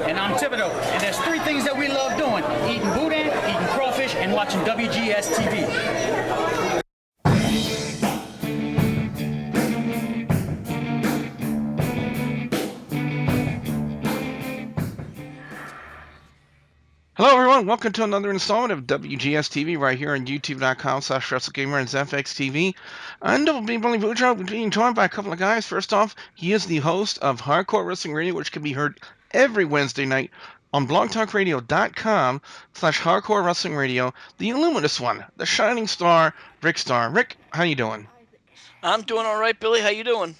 And I'm Thibodeau. And there's three things that we love doing: eating boudin, eating crawfish, and watching WGS-TV. Hello everyone, welcome to another installment of WGS-TV right here on youtube.com/WrestleGamer and ZFX-TV. I'm Billy Boudreaux, being joined by a couple of guys. First off, he is the host of Hardcore Wrestling Radio, which can be heard every Wednesday night on blogtalkradio.com/Hardcore Wrestling Radio, the illuminous one, the shining star, Rick Starr. Rick, how you doing? I'm doing all right, Billy. How you doing?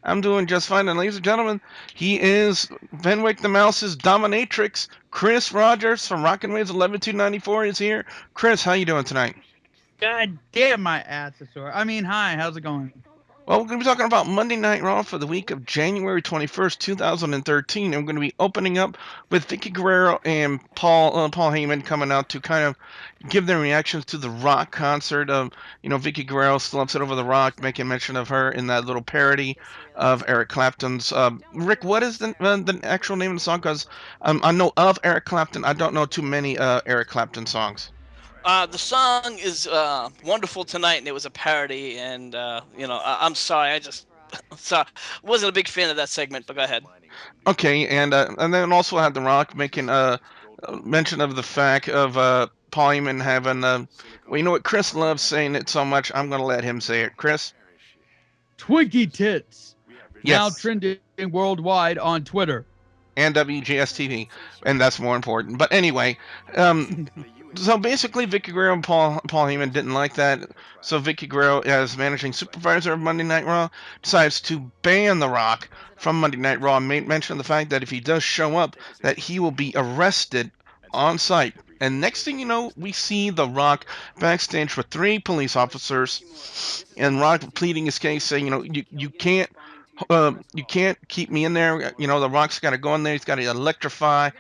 I'm doing just fine. And ladies and gentlemen, he is Fenwick the Mouse's dominatrix. Chris Rogers from Rockin' Waves 11294 is here. Chris, how you doing tonight? God damn, my ass is sore. I mean, hi, how's it going? Well, we're going to be talking about Monday Night Raw for the week of January 21st, 2013. And we're going to be opening up with Vicky Guerrero and Paul Heyman coming out to kind of give their reactions to the Rock concert. Vicky Guerrero still upset over the Rock, making mention of her in that little parody of Eric Clapton's. Rick, what is the actual name of the song? Because I know of Eric Clapton. I don't know too many Eric Clapton songs. The song is Wonderful Tonight, and it was a parody, and, I'm sorry, I just wasn't a big fan of that segment, but go ahead. Okay, and then also had The Rock making mention of the fact of Paul Heyman having, well, you know what, Chris loves saying it so much, I'm going to let him say it. Chris? Twinkie tits. Yes. Now trending worldwide on Twitter. And WGS-TV, and that's more important. But anyway, so basically, Vicky Guerrero and Paul Heyman didn't like that. So Vicky Guerrero, as managing supervisor of Monday Night Raw, decides to ban The Rock from Monday Night Raw and made mention of the fact that if he does show up, that he will be arrested on site. And next thing you know, we see The Rock backstage with 3 police officers, and Rock pleading his case, saying, you can't keep me in there. The Rock's got to go in there. He's got to electrify.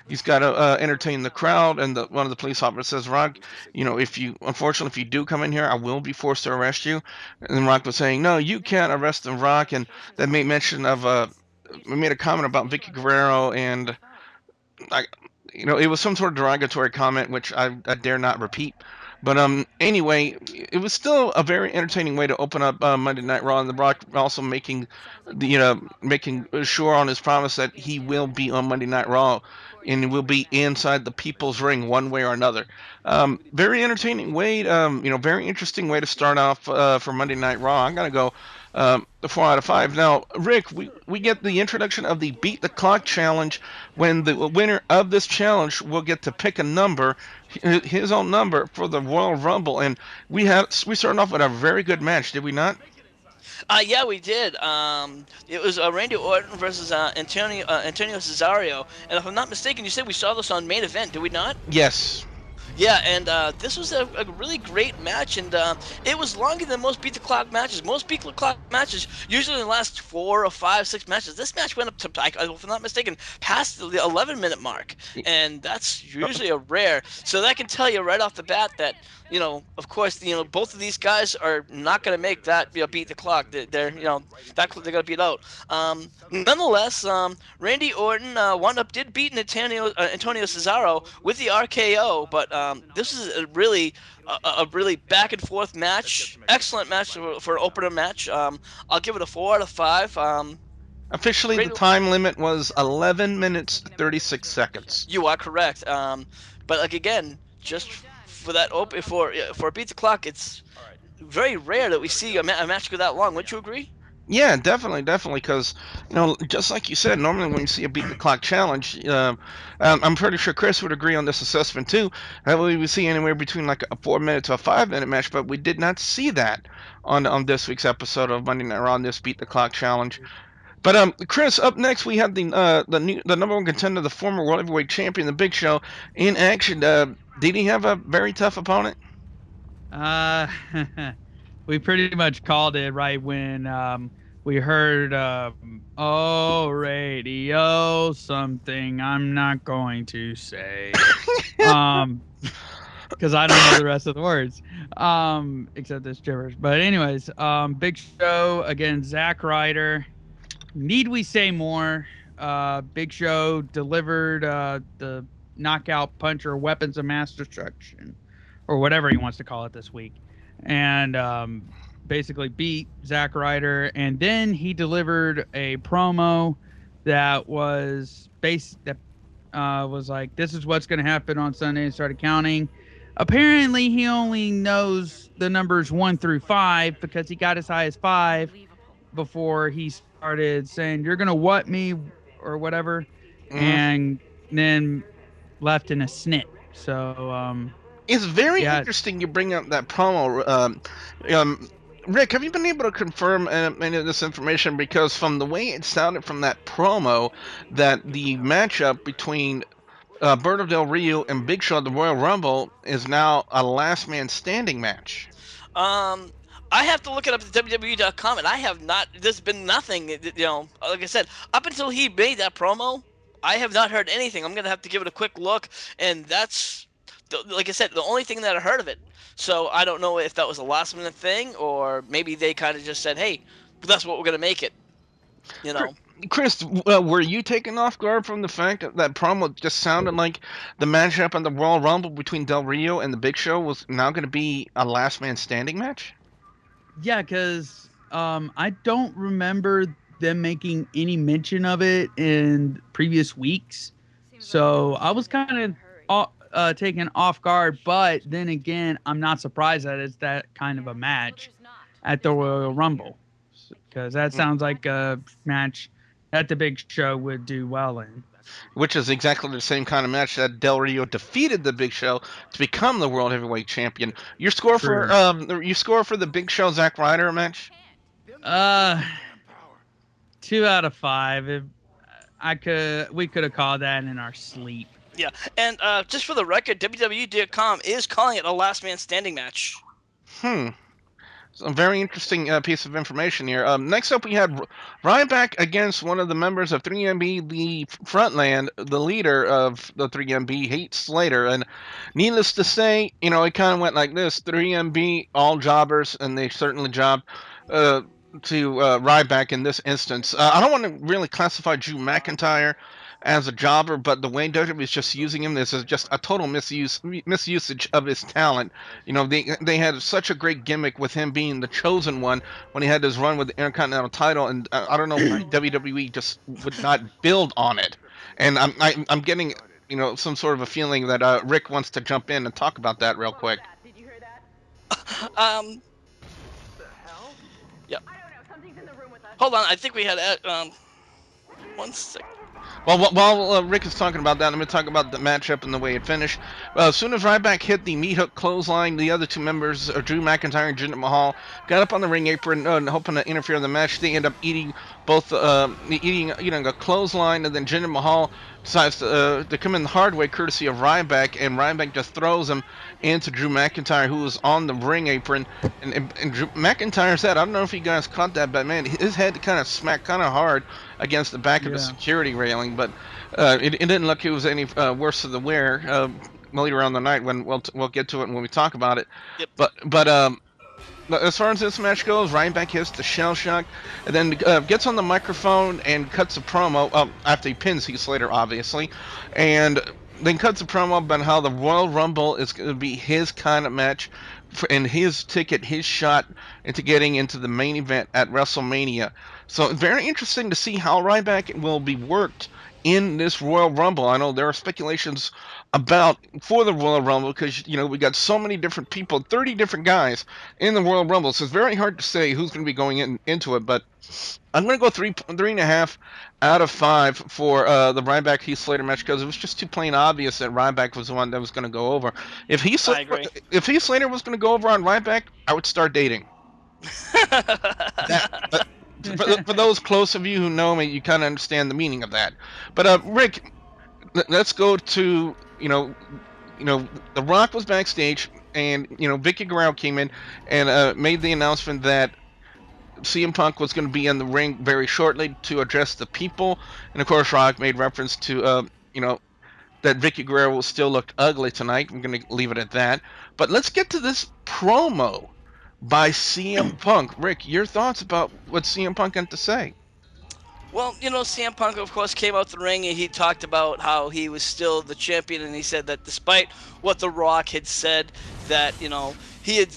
He's got to entertain the crowd. And one of the police officers says, Rock, if you do come in here, I will be forced to arrest you. And Rock was saying, no, you can't arrest The Rock. And that made mention of, we made a comment about Vicky Guerrero, and it was some sort of derogatory comment, which I dare not repeat. But anyway, it was still a very entertaining way to open up Monday Night Raw, and The Rock also making sure on his promise that he will be on Monday Night Raw, and will be inside the People's Ring one way or another. Very entertaining way, very interesting way to start off for Monday Night Raw. I'm gonna go 4 out of 5. Now, Rick, we get the introduction of the Beat the Clock challenge, when the winner of this challenge will get to pick a number, his own number, for the Royal Rumble, and we started off with a very good match, did we not? Yeah, we did. It was Randy Orton versus Antonio Cesaro, and if I'm not mistaken, you said we saw this on Main Event, did we not? Yes. Yeah, and this was a really great match, and it was longer than most Beat the Clock matches. Most Beat the Clock matches usually last 4 or 5, 6 matches. This match went up to, if I'm not mistaken, past the 11-minute mark, and that's usually a rare. So that can tell you right off the bat that, of course, both of these guys are not going to make that Beat the Clock. They're going to beat out. Nonetheless, Randy Orton did beat Antonio Cesaro with the RKO, but this is a really back and forth match. Excellent match for an opener match. I'll give it a 4 out of 5. Officially, the time limit was 11 minutes 36 seconds. You are correct. But again, just for that for Beat the Clock, it's very rare that we see a match go that long. Wouldn't you agree? Yeah, definitely, because, just like you said, normally when you see a Beat the Clock challenge, I'm pretty sure Chris would agree on this assessment too, that we would see anywhere between like a 4-minute to a 5-minute match, but we did not see that on this week's episode of Monday Night Raw, on this Beat the Clock challenge. But Chris, up next we have the number one contender, the former World Heavyweight Champion, the Big Show, in action. Did he have a very tough opponent? We pretty much called it right when we heard radio something I'm not going to say because I don't know the rest of the words except this gibberish. But anyways, Big Show against Zack Ryder. Need we say more? Big Show delivered the knockout punch or weapons of mass destruction, or whatever he wants to call it this week, and basically beat Zack Ryder. And then he delivered a promo that was like, "This is what's going to happen on Sunday," and started counting. Apparently, he only knows the numbers 1 through 5 because he got as high as 5 before he started saying, "You're gonna what me," or whatever, Mhm. and then left in a snit. So It's very yeah. interesting you bring up that promo. Um, Rick, have you been able to confirm any of this information? Because from the way it sounded from that promo, that the matchup between Berto Del Rio and Big Show at the Royal Rumble is now a last man standing match. Um, I have to look it up at WWE.com, and I have not. There's been nothing. Like I said, up until he made that promo, I have not heard anything. I'm gonna have to give it a quick look, and that's, like I said, the only thing that I heard of it. So I don't know if that was a last minute thing, or maybe they kind of just said, "Hey, that's what we're gonna make it." You Cr- know. Chris, were you taken off guard from the fact that that promo just sounded like the matchup on the Royal Rumble between Del Rio and the Big Show was now going to be a last man standing match? Yeah, because I don't remember them making any mention of it in previous weeks. So I was kind of taken off guard. But then again, I'm not surprised that it's that kind of a match at the Royal Rumble, because that Mm. sounds like a match that the Big Show would do well in. Which is exactly the same kind of match that Del Rio defeated the Big Show to become the World Heavyweight Champion. True. You score for the Big Show Zack Ryder match? Uh, 2 out of 5. We could have called that in our sleep. Yeah, and just for the record, WWE.com is calling it a last man standing match. Hmm. So a very interesting piece of information here. Next up, we had Ryback against one of the members of 3MB, the Frontland, the leader of the 3MB, Heath Slater. And needless to say, it kind of went like this: 3MB, all jobbers, and they certainly jobbed uh, to Ryback in this instance. I don't want to really classify Drew McIntyre as a jobber, but the way WWE is just using him, this is just a total misusage of his talent. They had such a great gimmick with him being the chosen one when he had his run with the Intercontinental title, and I don't know why WWE just would not build on it. And I'm getting some sort of a feeling that Rick wants to jump in and talk about that real quick. Um, yeah. Hold on, I think we had one sec. Well, while Rick is talking about that, let me talk about the matchup and the way it finished. As soon as Ryback hit the meat hook clothesline, the other two members, Drew McIntyre and Jinder Mahal, got up on the ring apron, hoping to interfere in the match. They end up eating a clothesline, and then Jinder Mahal decides to come in the hard way, courtesy of Ryback, and Ryback just throws him into Drew McIntyre, who was on the ring apron. And Drew McIntyre's head, I don't know if you guys caught that, but man, his head kind of smacked kind of hard against the back of the Yeah. security railing, but it didn't look it was any worse of the wear later on the night when we'll get to it when we talk about it. Yep. But as far as this match goes, Ryback hits the shell shock, and then gets on the microphone and cuts a promo after he pins Heath Slater, obviously, and then cuts a promo about how the Royal Rumble is going to be his kind of match, and his ticket, his shot into getting into the main event at WrestleMania. So very interesting to see how Ryback will be worked in this Royal Rumble. I know there are speculations about for the Royal Rumble because we got so many different people, 30 different guys in the Royal Rumble. So it's very hard to say who's going to be going into it. But I'm going to go 3.5 out of 5 for the Ryback Heath Slater match because it was just too plain obvious that Ryback was the one that was going to go over. If Heath I agree. Slater was going to go over on Ryback, I would start dating. That, but for those close of you who know me, you kind of understand the meaning of that. But Rick, let's go to The Rock was backstage, and Vicky Guerrero came in and made the announcement that CM Punk was going to be in the ring very shortly to address the people, and of course Rock made reference to that Vicky Guerrero still looked ugly tonight. I'm going to leave it at that. But let's get to this promo by CM Punk. Rick, your thoughts about what CM Punk had to say? Well, CM Punk, of course, came out the ring and he talked about how he was still the champion, and he said that despite what The Rock had said, that he had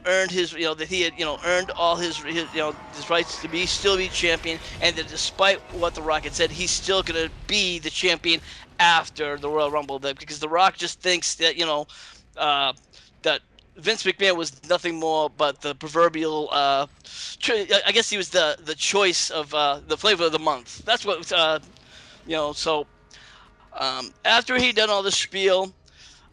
earned his that he had earned all his rights to be champion, and that despite what The Rock had said, he's still gonna be the champion after the Royal Rumble, because The Rock just thinks that uh, that Vince McMahon was nothing more but the proverbial. I guess he was the choice of the flavor of the month. That's what So after he done all this spiel,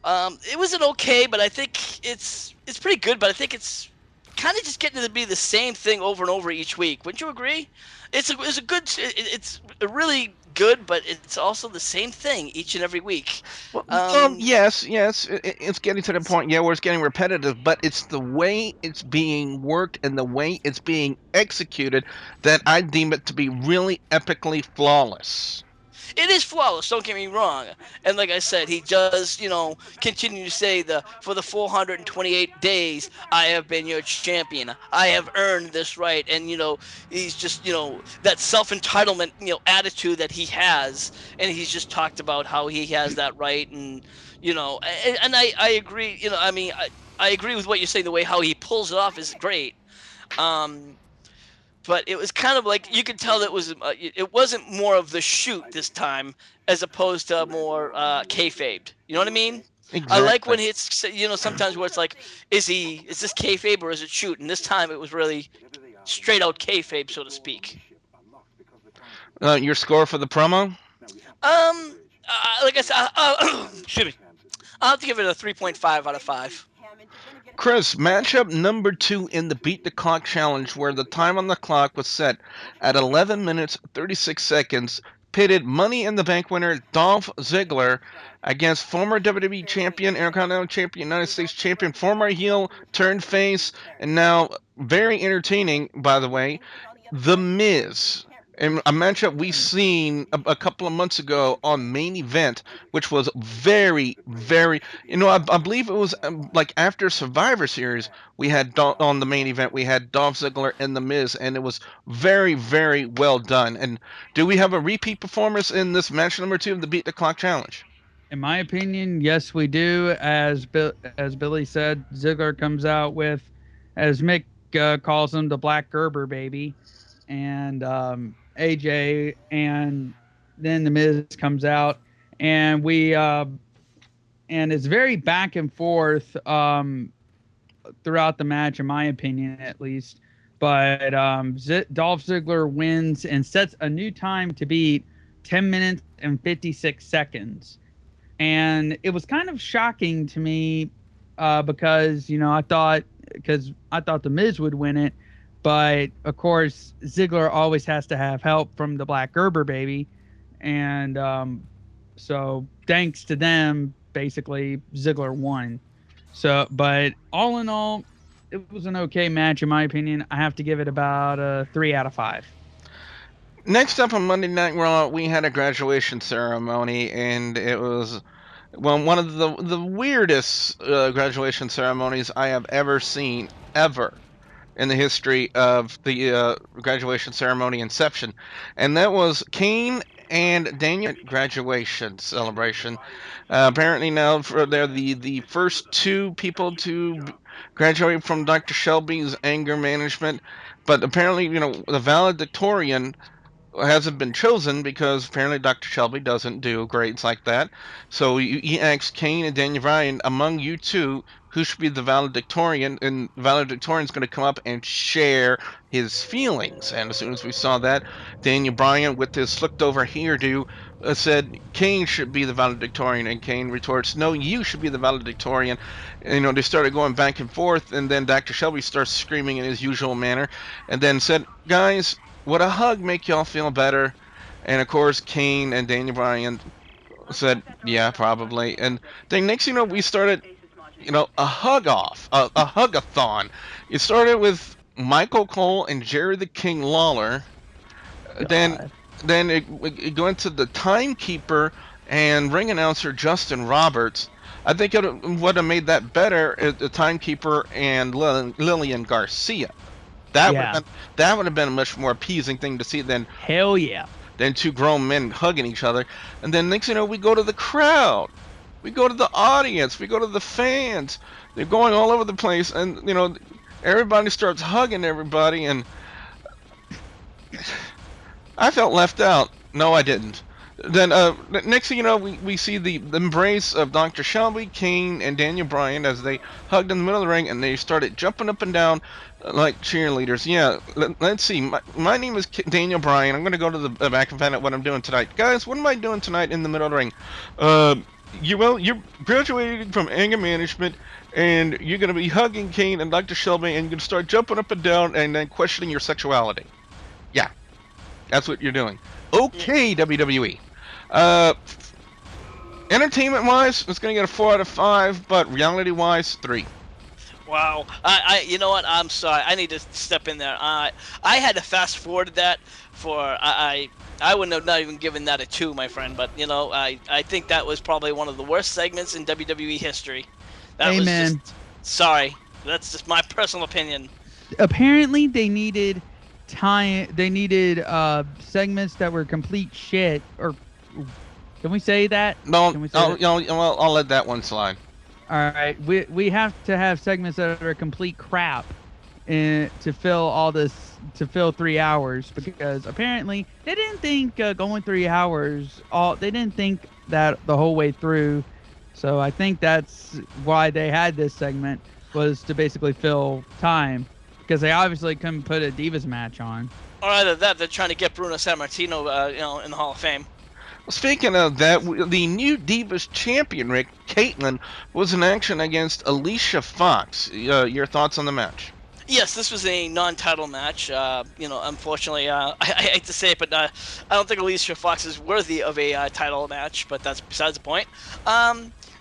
it was an okay, but I think it's pretty good. But I think it's kind of just getting to be the same thing over and over each week. Wouldn't you agree? It's a good. It's really good, but it's also the same thing each and every week. Yes, yes, it's getting to the point, yeah, where it's getting repetitive, but it's the way it's being worked and the way it's being executed that I deem it to be really epically flawless. It is flawless. Don't get me wrong. And like I said, he does, continue to say for the 428 days I have been your champion. I have earned this right, and he's just, that self entitlement, attitude that he has, and he's just talked about how he has that right, and I agree. I agree with what you're saying. The way how he pulls it off is great. Um, but it was kind of like you could tell that it wasn't more of the shoot this time as opposed to more kayfabed. You know what I mean? I like Exactly. when it's sometimes where it's like, is this kayfabe or is it shoot? And this time it was really straight out kayfabe, so to speak. Your score for the promo? Like I said, excuse me. I'll have to give it a 3.5 out of 5. Chris, matchup number 2 in the Beat the Clock Challenge, where the time on the clock was set at 11 minutes 36 seconds, pitted Money in the Bank winner Dolph Ziggler against former WWE Champion, Intercontinental Champion, United States Champion, former heel turned face, and now very entertaining, by the way, The Miz. And a matchup we seen a couple of months ago on Main Event, which was very, very, I believe it was like after Survivor Series, we had on the Main Event, we had Dolph Ziggler and The Miz, and it was very, very well done. And do we have a repeat performance in this match number 2 of the Beat the Clock Challenge? In my opinion, yes, we do. As Billy said, Ziggler comes out with, as Mick calls him, the Black Gerber baby, and AJ, and then the Miz comes out, and and it's very back and forth throughout the match, in my opinion, at least. But Dolph Ziggler wins and sets a new time to beat 10 minutes and 56 seconds. And it was kind of shocking to me because I thought the Miz would win it, but of course Ziggler always has to have help from the Black Gerber baby, and so thanks to them, basically Ziggler won. So, but all in all, it was an okay match in my opinion. I have to give it about a 3 out of 5. Next up on Monday Night Raw, we had a graduation ceremony, and it was one of the weirdest graduation ceremonies I have ever seen, ever, in the history of the graduation ceremony inception. And that was Kane and Daniel graduation celebration. Apparently now they're the first 2 people to graduate from Dr. Shelby's anger management. But apparently, the valedictorian hasn't been chosen because apparently Dr. Shelby doesn't do grades like that. So he asks Kane and Daniel Bryan, among you two, who should be the valedictorian? And the valedictorian's going to come up and share his feelings. And as soon as we saw that, Daniel Bryan, with his slicked over hairdo, said Kane should be the valedictorian. And Kane retorts, no, you should be the valedictorian. And, they started going back and forth. And then Dr. Shelby starts screaming in his usual manner and then said, guys, would a hug make y'all feel better? And of course, Kane and Daniel Bryan said, yeah, probably. And then next, we started, a hug off, a hug-a-thon. It started with Michael Cole and Jerry the King Lawler. Then, God. then it went to the timekeeper and ring announcer Justin Roberts. I think it would have made that better if the timekeeper and Lillian Garcia. Yeah. That would have been a much more appeasing thing to see Hell yeah. than two grown men hugging each other. And then next thing you know, we go to the crowd, we go to the audience, we go to the fans. They're going all over the place, and everybody starts hugging everybody, and I felt left out. No, I didn't. Then next thing you know, we see the embrace of Dr. Shelby, Kane, and Daniel Bryan as they hugged in the middle of the ring, and they started jumping up and down like cheerleaders. Yeah, let's see. My name is Daniel Bryan. I'm going to go to the back and find out what I'm doing tonight. Guys, what am I doing tonight in the middle of the ring? You're graduating from anger management, and you're going to be hugging Kane and Dr. Shelby, and you're going to start jumping up and down and then questioning your sexuality. Yeah, that's what you're doing. Okay, WWE. Entertainment-wise, it's gonna get a 4 out of 5, but reality-wise, 3. Wow. You know what? I'm sorry. I need to step in there. I had to fast forward that I wouldn't have not even given that a 2, my friend. But I think that was probably one of the worst segments in WWE history. That Amen. was just, sorry. That's just my personal opinion. Apparently, they needed time. They needed segments that were complete shit. Or can we say that? No, Can we say that? I'll let that one slide. All right, we have to have segments that are complete crap, to fill 3 hours, because apparently they didn't think going 3 hours. They didn't think that the whole way through. So I think that's why they had this segment, was to basically fill time, because they obviously couldn't put a Divas match on. Or either that, they're trying to get Bruno Sammartino, in the Hall of Fame. Well, speaking of that, the new Divas champion, Rick Caitlyn, was in action against Alicia Fox. Your thoughts on the match? Yes, this was a non-title match. Unfortunately, I hate to say it, but I don't think Alicia Fox is worthy of a title match. But that's besides the point.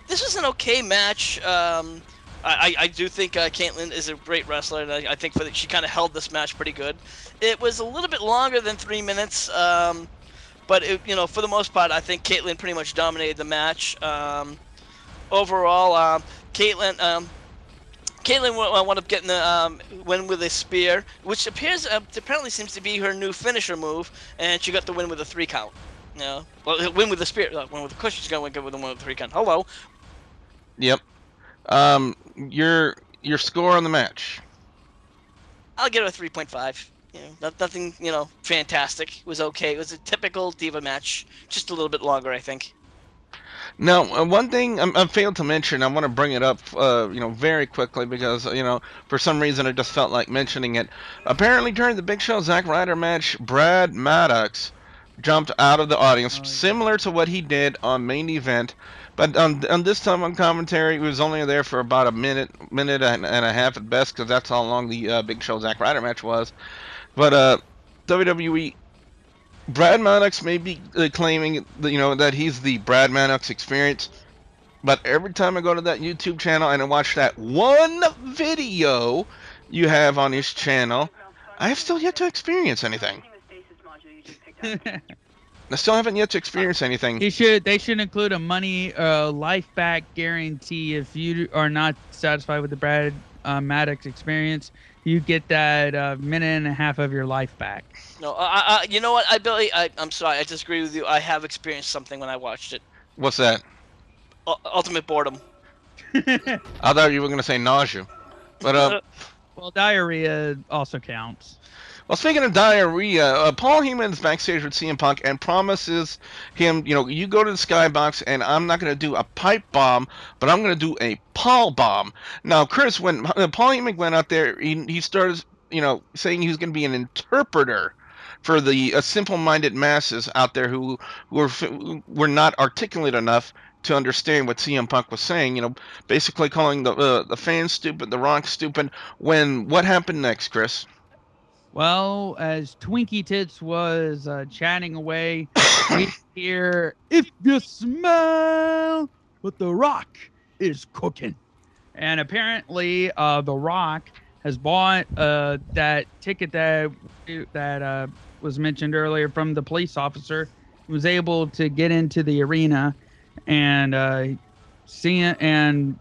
This was an okay match. I do think Caitlyn is a great wrestler, and I think she kind of held this match pretty good. It was a little bit longer than 3 minutes, but for the most part, I think Caitlyn pretty much dominated the match. Overall, Caitlyn wound up getting the win with a spear, which apparently seems to be her new finisher move, and she got the win with a 3 count. Well, win with the spear, win with the cushion. She's gonna win with the win with a 3 count. Hello. Yep. Your score on the match? I'll give it a 3.5. Nothing, fantastic. It was okay. It was a typical Diva match, just a little bit longer, I think. Now, one thing I failed to mention, I want to bring it up, very quickly, because, for some reason I just felt like mentioning it. Apparently, during the Big Show Zack Ryder match, Brad Maddox jumped out of the audience, similar to what he did on Main Event. But on this time on commentary, he was only there for about a minute and a half at best, because that's how long the Big Show Zack Ryder match was. But WWE, Brad Maddox may be claiming that he's the Brad Maddox experience, but every time I go to that YouTube channel and I watch that one video you have on his channel, I have still yet to experience anything. I still haven't yet to experience anything. They should include a money life back guarantee. If you are not satisfied with the Brad Maddox experience, you get that minute and a half of your life back. No, you know what? I'm sorry. I disagree with you. I have experienced something when I watched it. What's that? Ultimate boredom. I thought you were going to say nausea. But well, diarrhea also counts. Well, speaking of diarrhea, Paul Heyman's backstage with CM Punk and promises him, you go to the skybox and I'm not going to do a pipe bomb, but I'm going to do a Paul bomb. Now, Chris, when Paul Heyman went out there, he started, saying he was going to be an interpreter for the simple-minded masses out there who were not articulate enough to understand what CM Punk was saying. Basically calling the fans stupid, the Rock stupid. What happened next, Chris? Well, as Twinkie Tits was chatting away, we hear, "If you smell what the Rock is cooking." And apparently, the Rock has bought that ticket that was mentioned earlier from the police officer. He was able to get into the arena, and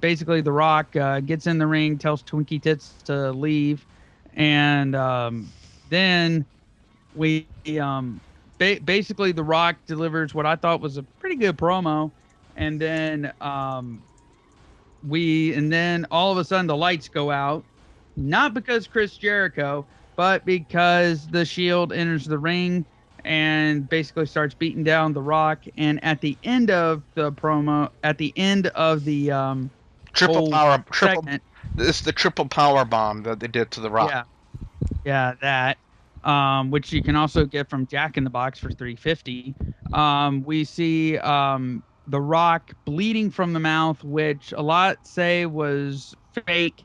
basically the Rock gets in the ring, tells Twinkie Tits to leave. And then we basically The Rock delivers what I thought was a pretty good promo, and then all of a sudden the lights go out, not because Chris Jericho, but because the Shield enters the ring and basically starts beating down The Rock. And at the end of the promo, at the end of the segment, it's the triple power bomb that they did to The Rock. Yeah, that. Which you can also get from Jack in the Box for $3.50. We see The Rock bleeding from the mouth, which a lot say was fake.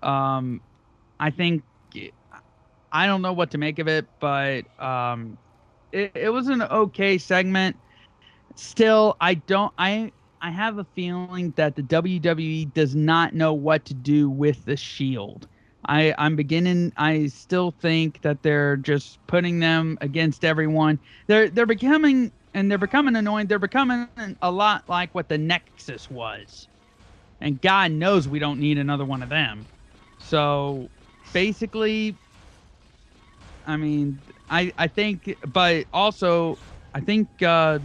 I think I don't know what to make of it, but it was an okay segment. Still, I have a feeling that the WWE does not know what to do with the Shield. I still think that they're just putting them against everyone. They're becoming annoying. They're becoming a lot like what the Nexus was. And God knows we don't need another one of them. So basically, I mean, I think, but also I think well,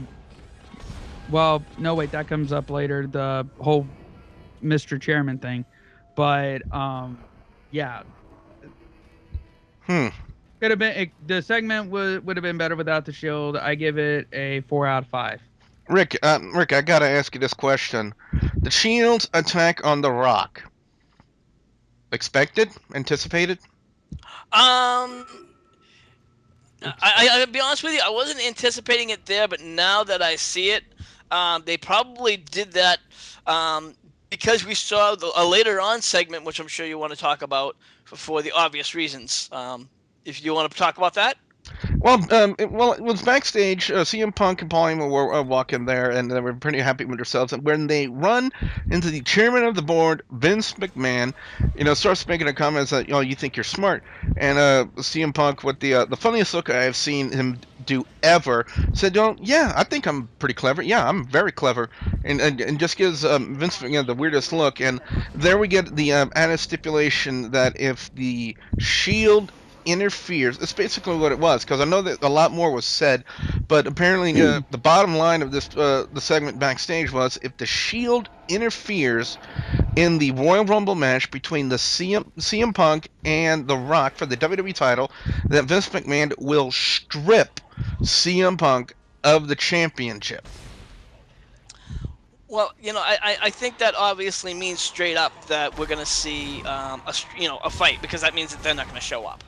no, wait, that comes up later, the whole Mr. Chairman thing. But yeah. Could have been the segment would have been better without the Shield. I give it a 4 out of 5. Rick, I gotta ask you this question: the Shield's attack on The Rock, expected, anticipated? I'll be honest with you, I wasn't anticipating it there, but now that I see it, they probably did that because we saw a later on segment, which I'm sure you want to talk about for the obvious reasons. If you want to talk about that. Well, it was backstage. CM Punk and Paul Heyman were walking there, and they were pretty happy with themselves. And when they run into the chairman of the board, Vince McMahon, starts making a comment that, you think you're smart. And CM Punk, with the funniest look I have seen him do ever, said, yeah, I think I'm pretty clever. Yeah, I'm very clever. And just gives Vince McMahon the weirdest look. And there we get the added stipulation that if the Shield interferes, it's basically what it was, because I know that a lot more was said, but apparently the bottom line of this the segment backstage was, if the Shield interferes in the Royal Rumble match between the CM Punk and The Rock for the WWE title, that Vince McMahon will strip CM Punk of the championship. Well, I think that obviously means straight up that we're gonna see a fight, because that means that they're not gonna show up.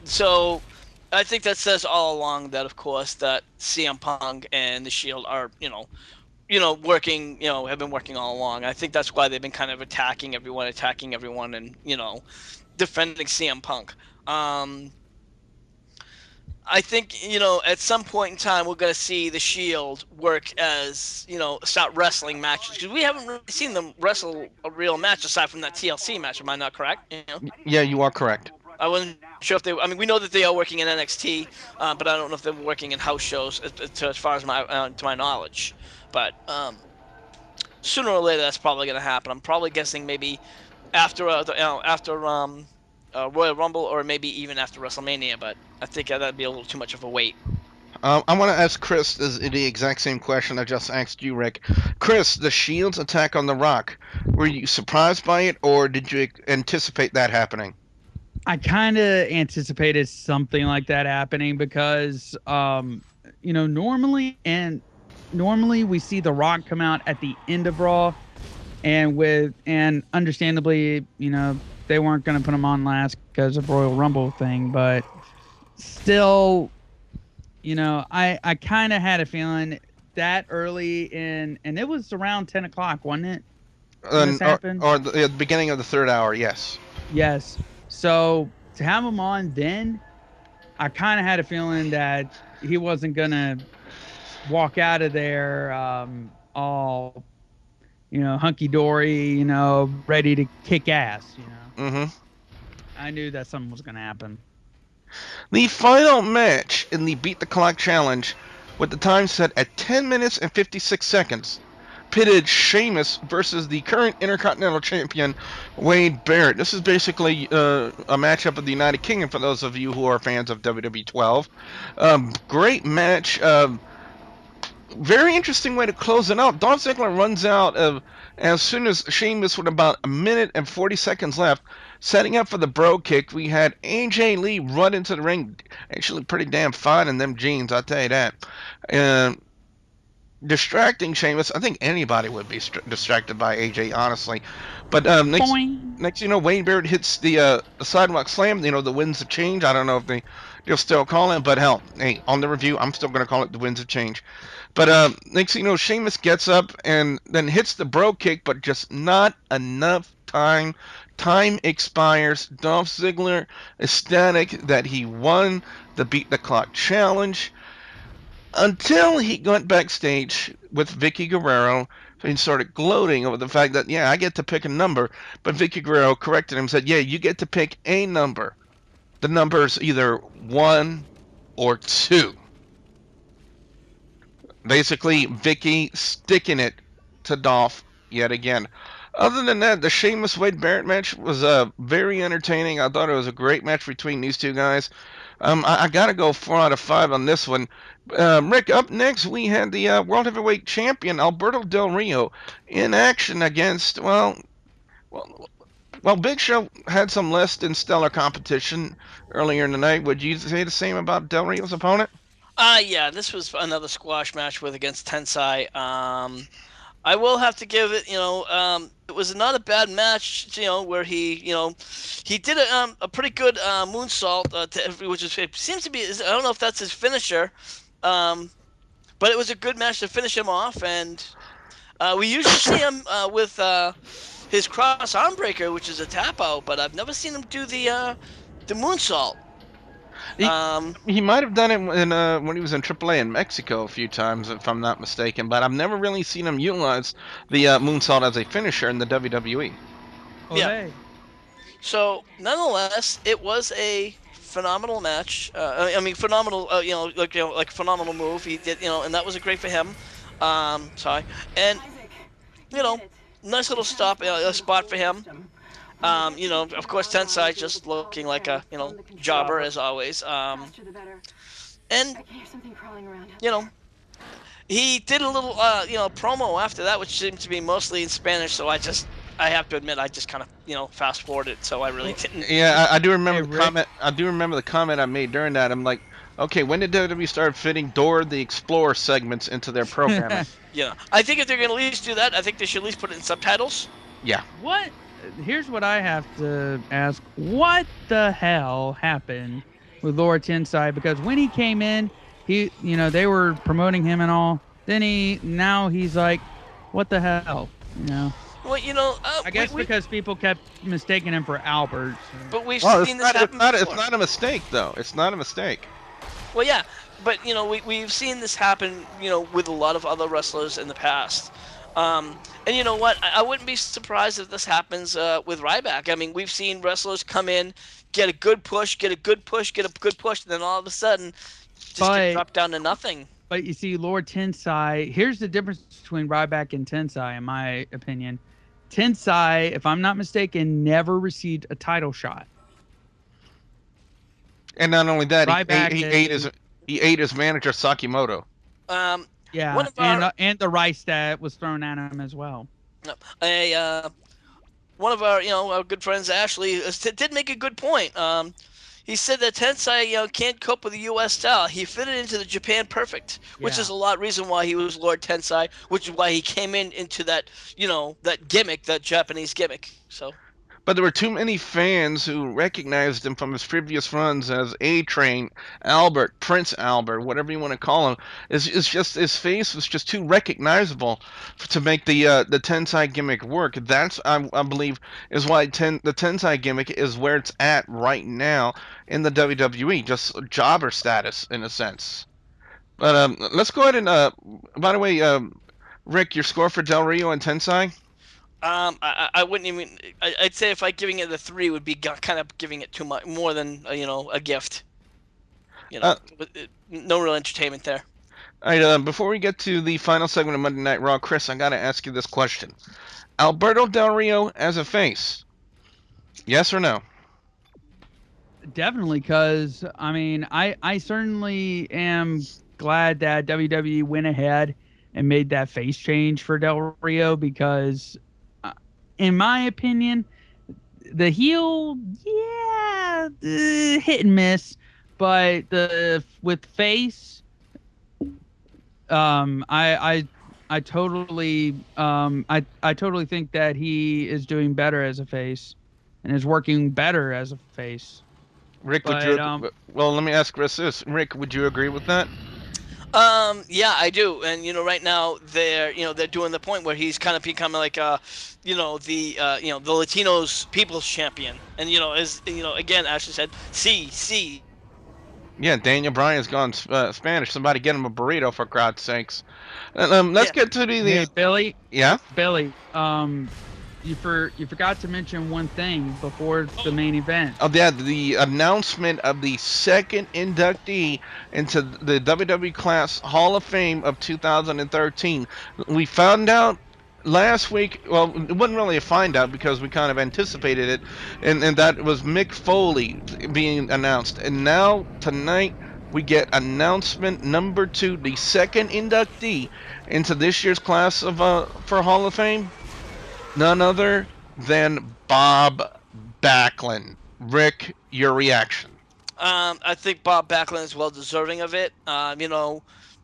So I think that says all along that, of course, that CM Punk and the Shield are, working, have been working all along. I think that's why they've been kind of attacking everyone, and, defending CM Punk. I think, at some point in time, we're going to see the Shield work as, start wrestling matches. Because we haven't really seen them wrestle a real match aside from that TLC match. Am I not correct? Yeah, you are correct. I wasn't sure if we know that they are working in NXT, but I don't know if they're working in house shows, as far as to my knowledge. But sooner or later, that's probably going to happen. I'm probably guessing maybe after Royal Rumble, or maybe even after WrestleMania. But I think that'd be a little too much of a wait. I want to ask Chris the exact same question I just asked you, Rick. Chris, the Shield's attack on The Rock, were you surprised by it, or did you anticipate that happening? I kind of anticipated something like that happening because, normally we see The Rock come out at the end of Raw, and understandably, they weren't going to put him on last because of Royal Rumble thing, but still, I kind of had a feeling that early and it was around 10 o'clock, wasn't it? This happened? Or the beginning of the third hour, yes. Yes. So to have him on then, I kind of had a feeling that he wasn't going to walk out of there all, hunky-dory, ready to kick ass, Mm-hmm. I knew that something was going to happen. The final match in the Beat the Clock Challenge, with the time set at 10 minutes and 56 seconds, pitted Sheamus versus the current Intercontinental Champion, Wade Barrett. This is basically a matchup of the United Kingdom for those of you who are fans of WWE 12. Great match. Very interesting way to close it out. Dolph Ziggler runs out of as soon as Sheamus with about a minute and 40 seconds left, setting up for the bro kick. We had AJ Lee run into the ring, actually pretty damn fine in them jeans, I'll tell you that. And distracting Sheamus. I think anybody would be distracted by AJ, honestly. But next, Wayne Barrett hits the sidewalk slam. The winds of change. I don't know if they'll still call it, but hell, hey, on the review, I'm still going to call it the winds of change. But next thing you know, Sheamus gets up and then hits the bro kick, but just not enough time. Time expires. Dolph Ziggler ecstatic that he won the Beat the Clock challenge until he went backstage with Vicky Guerrero and started gloating over the fact that, yeah, I get to pick a number. But Vicky Guerrero corrected him and said, yeah, you get to pick a number. The number's either 1 or 2. Basically, Vicky sticking it to Dolph yet again. Other than that, the Sheamus Wade Barrett match was very entertaining. I thought it was a great match between these two guys. I got to go 4 out of 5 on this one. Rick, up next, we had the World Heavyweight Champion, Alberto Del Rio, in action against, well, Big Show had some less than stellar competition earlier in the night. Would you say the same about Del Rio's opponent? Yeah, this was another squash match against Tensai. I will have to give it, it was not a bad match, where he did a pretty good moonsault, which it seems to be, I don't know if that's his finisher, but it was a good match to finish him off, and we usually see him with his cross arm breaker, which is a tap out, but I've never seen him do the moonsault. He might have done it when he was in AAA in Mexico a few times, if I'm not mistaken. But I've never really seen him utilize the moonsault as a finisher in the WWE. Yeah. So, nonetheless, it was a phenomenal match. Phenomenal. Like phenomenal move. He did. And that was great for him. Sorry. And nice little spot for him. Of course, Tensai just looking like a, jobber as always. And, he did a little, promo after that, which seemed to be mostly in Spanish. So I have to admit, I just kind of, fast forwarded. So I really didn't. Yeah, I do remember the comment. I do remember the comment I made during that. I'm like, okay, when did WWE start fitting Dora the Explorer segments into their programming? Yeah, I think if they're going to at least do that, I think they should at least put it in subtitles. Yeah. What? Here's what I have to ask. What the hell happened with Lord Tensai? Because when he came in, they were promoting him and all. Then now he's like, what the hell? Well, I guess because people kept mistaking him for Albert. But we've seen this happen before. It's not a mistake, though. It's not a mistake. Well, yeah, but we've seen this happen, with a lot of other wrestlers in the past. And you know what? I wouldn't be surprised if this happens with Ryback. I mean, we've seen wrestlers come in, get a good push, and then all of a sudden, just get dropped down to nothing. But you see, Lord Tensai, here's the difference between Ryback and Tensai, in my opinion. Tensai, if I'm not mistaken, never received a title shot. And not only that, Ryback he ate his manager Sakimoto. Yeah, and the rice that was thrown at him as well. One of our good friends, Ashley, did make a good point. He said that Tensai, can't cope with the U.S. style. He fitted into the Japan perfect, which is a lot of reason why he was Lord Tensai, which is why he came into that, that gimmick, that Japanese gimmick. So. But there were too many fans who recognized him from his previous runs as A-Train, Albert, Prince Albert, whatever you want to call him. It's just his face was just too recognizable to make the Tensai gimmick work. That's I believe is why the Tensai gimmick is where it's at right now in the WWE, just jobber status in a sense. But let's go ahead and by the way, Rick, your score for Del Rio and Tensai? I wouldn't even. I'd say if giving it a 3 would be kind of giving it too much, more than a gift. No real entertainment there. All right, before we get to the final segment of Monday Night Raw, Chris, I got to ask you this question. Alberto Del Rio as a face, yes or no? Definitely, because I mean, I certainly am glad that WWE went ahead and made that face change for Del Rio because, uh, in my opinion, the heel, yeah, hit and miss, but the with face, I totally I totally think that he is doing better as a face, and is working better as a face. Rick, would you? But Well, let me ask Chris this. Rick, would you agree with that? Yeah, I do. And right now they're doing the point where he's kind of becoming like the Latinos people's champion. And as again, Ashley said, see. Yeah, Daniel Bryan's gone Spanish. Somebody get him a burrito for God's sakes. Let's Yeah. get to the hey, Billy, yeah. Billy, you forgot to mention one thing before the main event. Oh, yeah, the announcement of the second inductee into the WWE Class Hall of Fame of 2013. We found out last week. Well, it wasn't really a find out because we kind of anticipated it, and that was Mick Foley being announced. And now tonight we get announcement number 2, the second inductee into this year's class of for Hall of Fame. None other than Bob Backlund. Rick, your reaction. I think Bob Backlund is well deserving of it.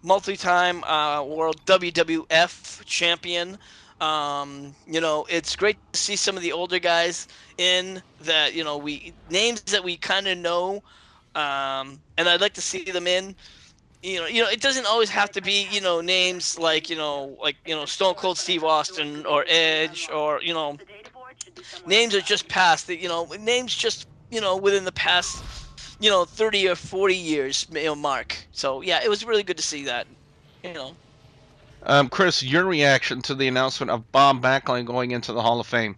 Multi-time world WWF champion. It's great to see some of the older guys in that. We names that we kind of know, and I'd like to see them in. It doesn't always have to be names like Stone Cold Steve Austin or Edge or names are just past the names just within the past 30 or 40 years mark. So yeah, it was really good to see that. you know Chris, your reaction to the announcement of Bob Backlund going into the Hall of Fame.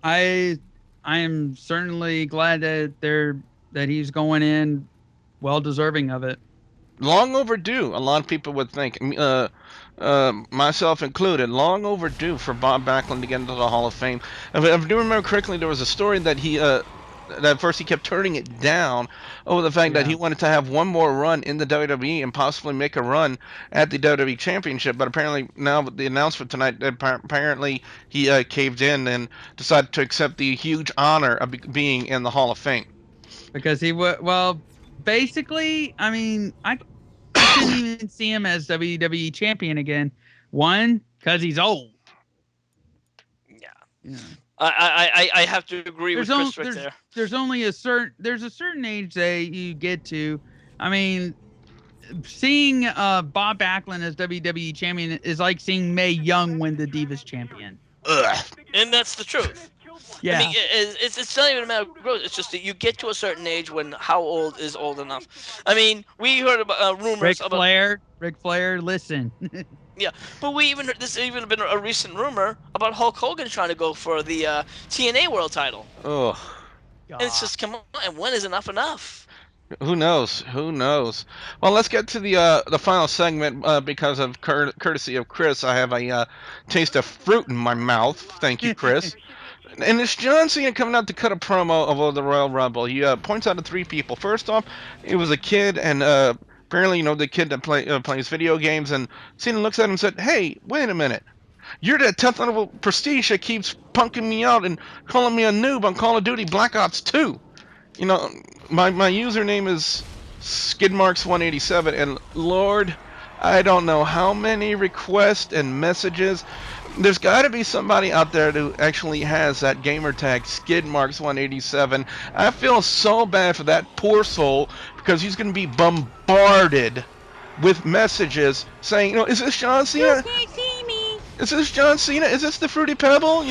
I I am certainly glad that he's going in, well deserving of it. Long overdue, a lot of people would think, myself included, long overdue for Bob Backlund to get into the Hall of Fame. If I do remember correctly, there was a story that that at first he kept turning it down over the fact that Yeah. he wanted to have one more run in the WWE and possibly make a run at the WWE Championship. But apparently now with the announcement tonight, apparently he caved in and decided to accept the huge honor of being in the Hall of Fame. Because he would, well, basically, I mean, I couldn't even see him as WWE champion again. One, because he's old. yeah, Yeah. I have to agree with Chris right there. There's only a certain age that you get to. I mean, seeing Bob Backlund as WWE champion is like seeing Mae Young win the Divas champion. Ugh. And that's the truth. I Yeah. mean, it's not even a matter of growth. It's just that you get to a certain age when how old is old enough. I mean, we heard about rumors about Ric Flair, listen. yeah, but this even been a recent rumor about Hulk Hogan trying to go for the TNA World Title. Ugh. And it's just come on, and when is enough enough? Who knows? Who knows? Well, let's get to the final segment because of courtesy of Chris. I have a taste of fruit in my mouth. Thank you, Chris. And it's John Cena coming out to cut a promo of the Royal Rumble. He points out to 3 people. First off, it was a kid, and apparently, the kid that plays video games. And Cena looks at him and said, "Hey, wait a minute. You're that 10th level prestige that keeps punking me out and calling me a noob on Call of Duty Black Ops 2. You know, my username is Skidmarks187, and Lord, I don't know how many requests and messages. There's got to be somebody out there who actually has that gamer tag Skidmarks187. I feel so bad for that poor soul because he's going to be bombarded with messages saying, is this John Cena? You can't see me. Is this John Cena? Is this the Fruity Pebble?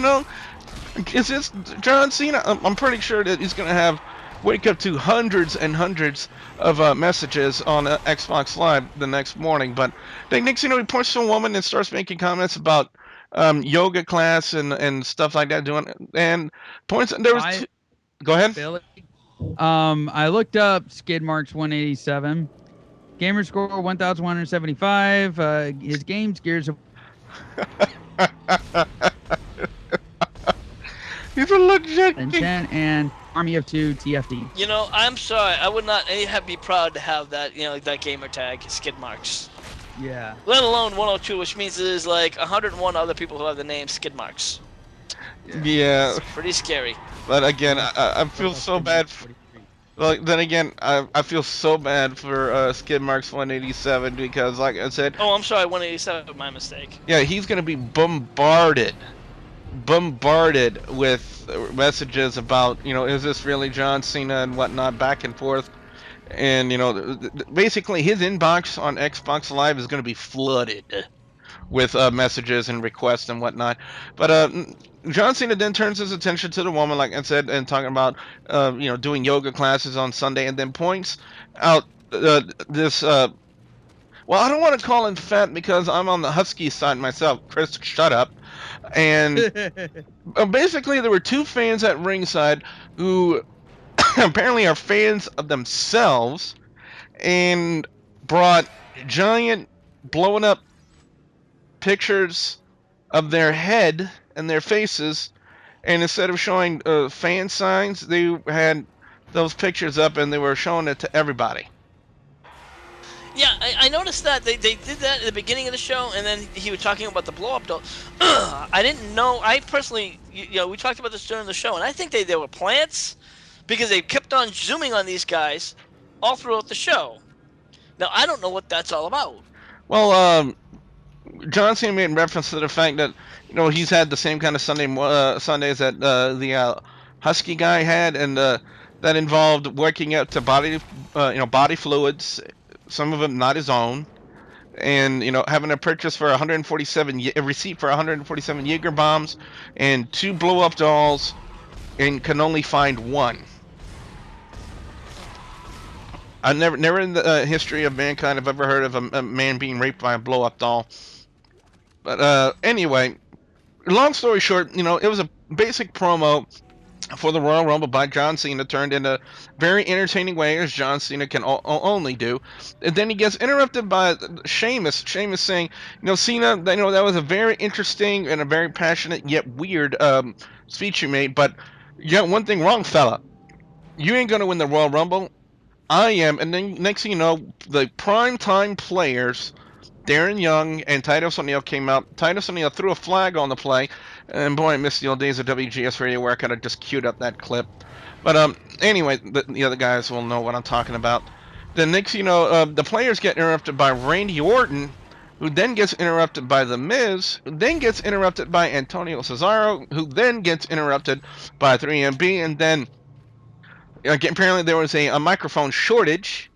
Is this John Cena? I'm pretty sure that he's going to wake up to hundreds and hundreds of messages on Xbox Live the next morning. But then next he points to a woman and starts making comments about yoga class and stuff like that. And points. There was. Go ahead. Billy. I looked up Skid Marks 187. Gamer score 1,175. His games Gears of He's a legit. 10 and Army of Two TFD. You know, I'm sorry. I would not be proud to have that, that gamer tag, skid marks. Yeah. Let alone 102, which means there's like 101 other people who have the name skid marks. Yeah. It's pretty scary. But again, I feel so bad. Well, then again, I feel so bad for Skid Marks 187 because, like I said. Oh, I'm sorry, 187. My mistake. Yeah, he's gonna be bombarded with messages about, is this really John Cena and whatnot, back and forth. And, basically his inbox on Xbox Live is going to be flooded with messages and requests and whatnot. But John Cena then turns his attention to the woman, like I said, and talking about, doing yoga classes on Sunday, and then points out this. Well, I don't want to call him fat because I'm on the husky side myself. Chris, shut up. And basically, there were two fans at ringside who apparently are fans of themselves and brought giant blowing up pictures of their head and their faces, and instead of showing fan signs, they had those pictures up and they were showing it to everybody. Yeah, I noticed that they did that at the beginning of the show, and then he was talking about the blow-up doll. I didn't know. I personally, we talked about this during the show, and I think they were plants because they kept on zooming on these guys all throughout the show. Now, I don't know what that's all about. Well, John Cena made reference to the fact that, he's had the same kind of Sundays that the Husky guy had, and that involved working out to body fluids, some of them not his own, and having a purchase for 147 a receipt for 147 Jaeger bombs and 2 blow up dolls, and can only find one. I never in the history of mankind have ever heard of a man being raped by a blow up doll. But anyway, long story short, it was a basic promo for the Royal Rumble by John Cena, turned in a very entertaining way, as John Cena can only do. And then he gets interrupted by Sheamus. Sheamus saying, Cena, that was a very interesting and a very passionate yet weird speech you made, but you got one thing wrong, fella. You ain't gonna win the Royal Rumble. I am. And then next thing you know, the primetime players, Darren Young and Titus O'Neil, came out. Titus O'Neil threw a flag on the play, and boy, I miss the old days of WGS Radio where I could have just queued up that clip. But anyway, the other guys will know what I'm talking about. Then next, the players get interrupted by Randy Orton, who then gets interrupted by The Miz, who then gets interrupted by Antonio Cesaro, who then gets interrupted by 3MB, and then apparently there was a microphone shortage.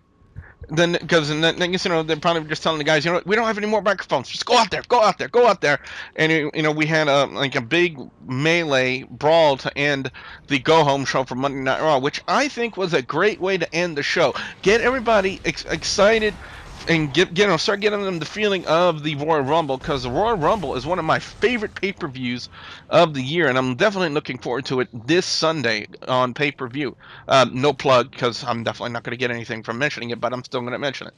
Then, because they're probably just telling the guys, we don't have any more microphones. Just go out there. And we had a big melee brawl to end the go home show for Monday Night Raw, which I think was a great way to end the show. Get everybody excited and start getting them the feeling of the Royal Rumble, because the Royal Rumble is one of my favorite pay-per-views of the year, and I'm definitely looking forward to it this Sunday on pay-per-view. No plug, because I'm definitely not going to get anything from mentioning it, but I'm still going to mention it.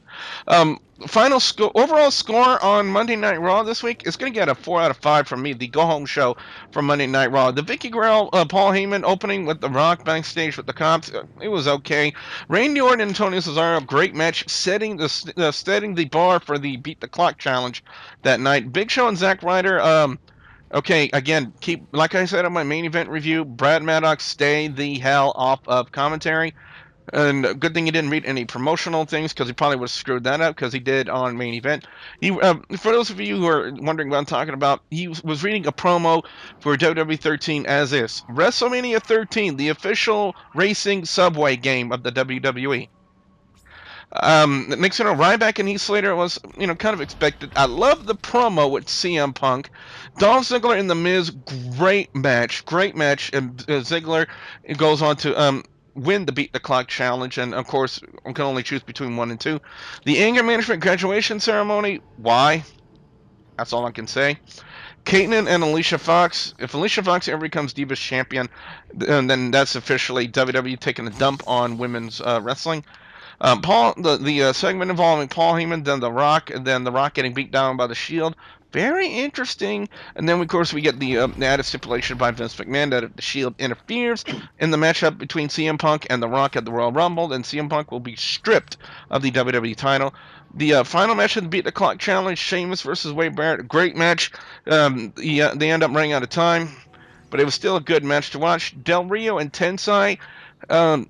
Overall score on Monday Night Raw this week is going to get a 4 out of 5 from me. The go-home show from Monday Night Raw. The Vicky Guerrero, Paul Heyman opening with The Rock backstage with the cops, it was okay. Randy Orton and Antonio Cesaro, great match, setting the bar for the Beat the Clock challenge that night. Big Show and Zack Ryder, okay, again, like I said on my main event review, Brad Maddox, stay the hell off of commentary. And good thing he didn't read any promotional things, because he probably would have screwed that up, because he did on main event. For those of you who are wondering what I'm talking about, he was reading a promo for WWE 13 as is. WrestleMania 13, the official racing subway game of the WWE. Next, Ryback and Heath Slater was, kind of expected. I love the promo with CM Punk. Dolph Ziggler and The Miz, great match. And Ziggler goes on to win the Beat the Clock challenge, and of course, I can only choose between 1 and 2. The anger management graduation ceremony, why? That's all I can say. Caitlyn and Alicia Fox. If Alicia Fox ever becomes Divas champion, then that's officially WWE taking a dump on women's wrestling. The segment involving Paul Heyman, then The Rock, and then The Rock getting beat down by the Shield. Very interesting. And then, of course, we get the added stipulation by Vince McMahon that if the Shield interferes in the matchup between CM Punk and The Rock at the Royal Rumble, then CM Punk will be stripped of the WWE title. The final match of the Beat the Clock Challenge, Sheamus versus Wade Barrett, great match. They end up running out of time, but it was still a good match to watch. Del Rio and Tensai. Um,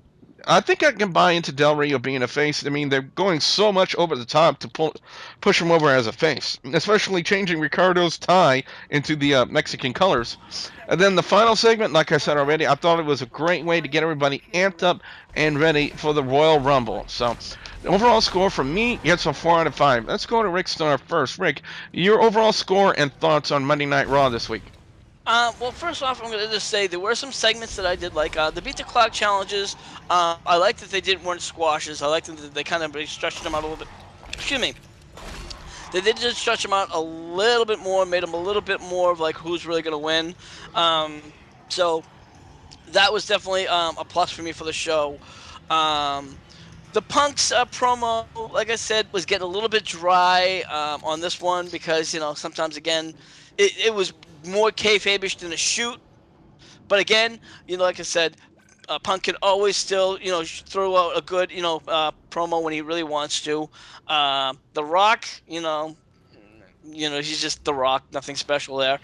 I think I can buy into Del Rio being a face. I mean, they're going so much over the top to push him over as a face, especially changing Ricardo's tie into the Mexican colors. And then the final segment, like I said already, I thought it was a great way to get everybody amped up and ready for the Royal Rumble. So, the overall score from me gets a 4 out of 5. Let's go to Rick Starr first. Rick, your overall score and thoughts on Monday Night Raw this week. Well, first off, I'm going to just say there were some segments that I did like. The Beat the Clock challenges, I liked that they weren't squashes. I liked that they kind of stretched them out a little bit. Excuse me. They did just stretch them out a little bit more, made them a little bit more of like who's really going to win. So that was definitely a plus for me for the show. The Punk's promo, like I said, was getting a little bit dry on this one because, sometimes, again, it was more kayfabe-ish than a shoot. But again, like I said, Punk can always still, throw out a good, promo when he really wants to. The Rock, he's just The Rock, nothing special there.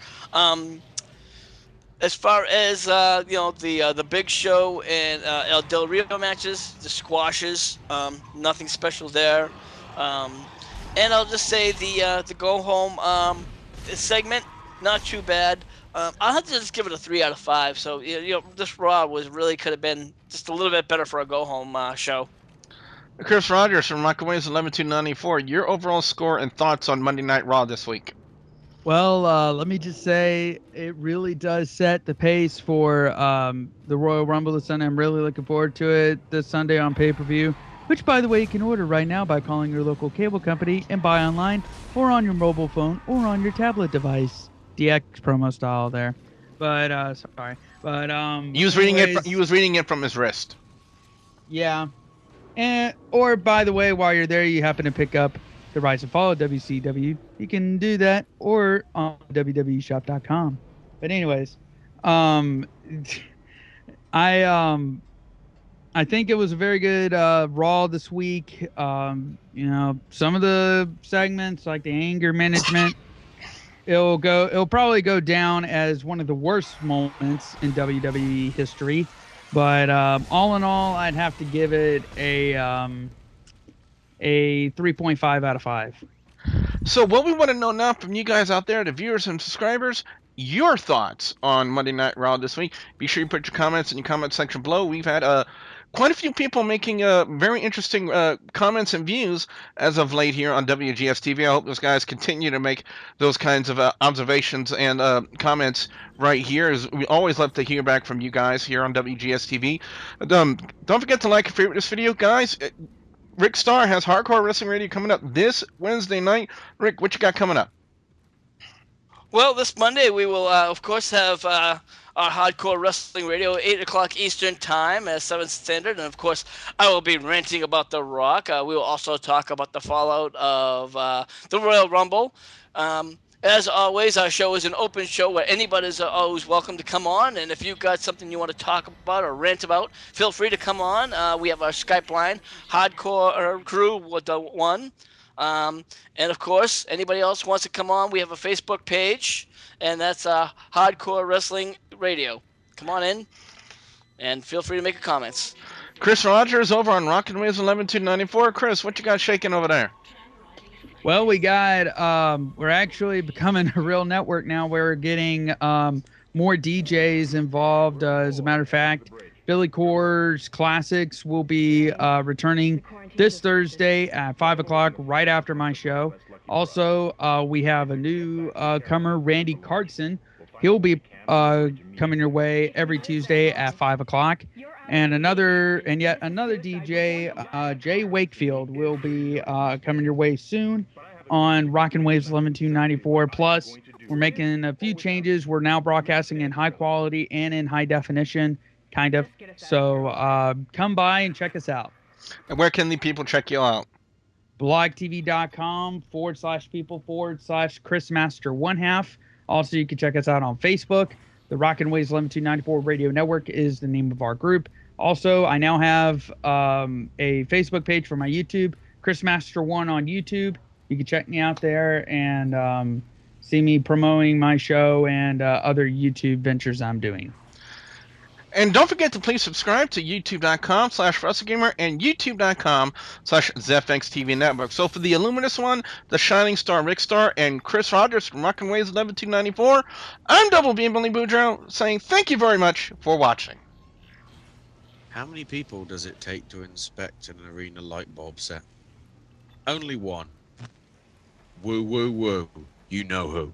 As far as the Big Show and El Del Rio matches, the squashes, nothing special there. And I'll just say the go home segment, not too bad. I'll have to just give it a 3 out of 5. So this Raw could have been just a little bit better for a go home show. Chris Rogers from Microwaves 11294. Your overall score and thoughts on Monday Night Raw this week. Well, let me just say it really does set the pace for the Royal Rumble this Sunday. I'm really looking forward to it this Sunday on pay-per-view, which, by the way, you can order right now by calling your local cable company and buy online or on your mobile phone or on your tablet device. DX promo style there. But, sorry. But, he was reading it from his wrist. Yeah. Or, by the way, while you're there, you happen to pick up the Rise and Fall of WCW, you can do that, or on WWEshop.com. But anyways, I think it was a very good Raw this week. Some of the segments, like the anger management, it'll probably go down as one of the worst moments in WWE history. But all in all, I'd have to give it a 3.5 out of 5. So what we want to know now from you guys out there, the viewers and subscribers, your thoughts on Monday Night Raw this week. Be sure you put your comments in your comment section below. We've had quite a few people making very interesting comments and views as of late here on WGS-TV. I hope those guys continue to make those kinds of observations and comments right here. As we always love to hear back from you guys here on WGS-TV. Don't forget to like and favorite this video, guys. Rick Starr has Hardcore Wrestling Radio coming up this Wednesday night. Rick, what you got coming up? Well, this Monday we will, of course, have our Hardcore Wrestling Radio, 8 o'clock Eastern Time, 7 Standard. And, of course, I will be ranting about The Rock. We will also talk about the fallout of the Royal Rumble. As always, our show is an open show where anybody is always welcome to come on. And if you've got something you want to talk about or rant about, feel free to come on. We have our Skype line, Hardcore Crew 1. And, of course, anybody else wants to come on, we have a Facebook page, and that's Hardcore Wrestling Radio. Come on in, and feel free to make your comments. Chris Rogers over on Rockin' Waves 11294. Chris, what you got shaking over there? Well, we got, we're actually becoming a real network now. We're getting more DJs involved. As a matter of fact, Billy Core's Classics will be returning this Thursday at 5 o'clock, right after my show. Also, we have a new comer, Randy Cartson. He'll be coming your way every Tuesday at 5 o'clock. And yet another DJ, Jay Wakefield, will be coming your way soon on Rockin' Waves 11294. Plus, we're making a few changes. We're now broadcasting in high quality and in high definition, kind of. So come by and check us out. And where can the people check you out? blogtv.com/people/Chris Master 1/2. Also, you can check us out on Facebook. The Rockin' Ways 11294 Radio Network is the name of our group. Also, I now have a Facebook page for my YouTube, Chris Master 1 on YouTube. You can check me out there and see me promoting my show and other YouTube ventures I'm doing. And don't forget to please subscribe to youtube.com/WrestleGamer and youtube.com/ZFXTV Network. So for the Illuminous one, the Shining Star Rick Star, and Chris Rogers from Rockin' Ways 11294, I'm Double B Billy Boudreaux saying thank you very much for watching. How many people does it take to inspect an arena light bulb set? Only one. Woo woo woo. You know who.